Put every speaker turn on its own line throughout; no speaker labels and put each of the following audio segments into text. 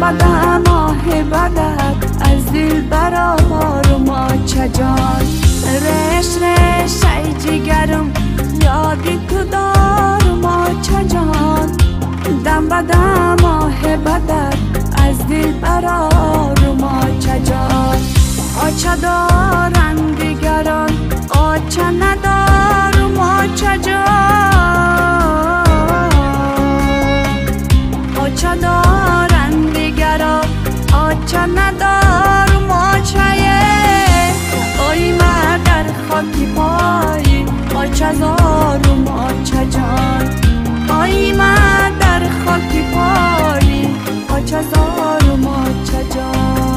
بدم آه بدت از دل برار ما چجان رش رش ای جگرم یادی تو دار ما چجان دم بدم آه بدت از دل برار ما چجان آچه دارن دیگران آچه ندار ما چجان آچه دارن دیگران آچه ندار ما چیه آی من در خاکی پایی آچه زار ما چجان آی من در خاکی پایی آچه زار ما چجان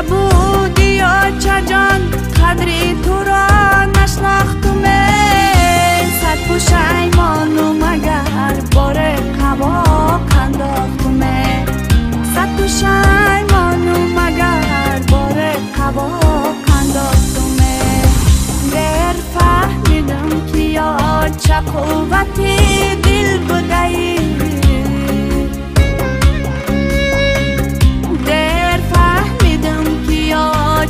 بودی آچه جان قدری تو را نشناختمه صد پشیمانم اگر بار قبا انداختمه صد پشیمانم اگر بار قبا انداختمه دیر فهمیدم که یا چه قوتی دل بودی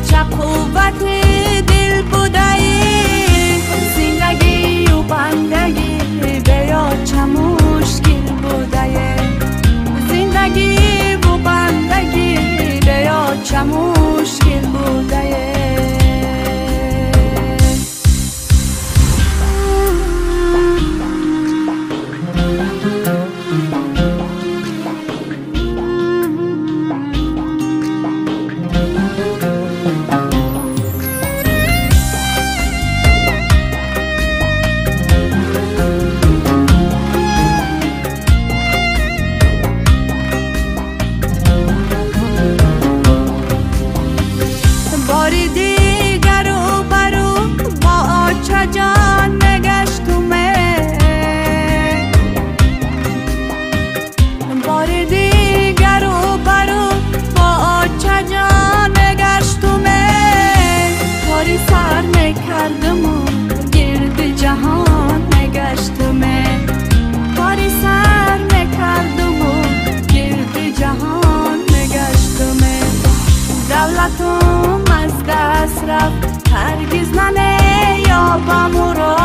چه قوت دل بودی زندگی و بندگی بیا چه مشکل بودی زندگی و بندگی بیا چه مشکل بودی باری دیگر رو برو با آچه جان نگشتمه باری دیگر رو برو با آچه جان نگشتمه کاری سر نکردم و گرد جهان نگشتمه کاری سر نکردم و گرد جهان نگشتمه دولتم از دست رفت هرگز نیابم او را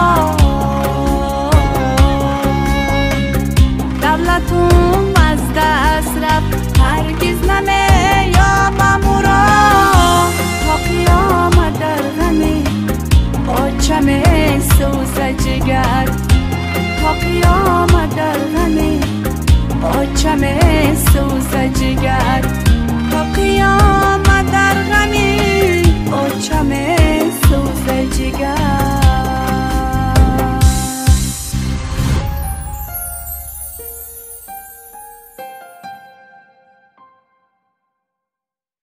دولتم از دست رفت هرگز نیابم او را تا قیامت در غمی آچه می سوزه جگر تا قیامت در غمی آچه می سوزه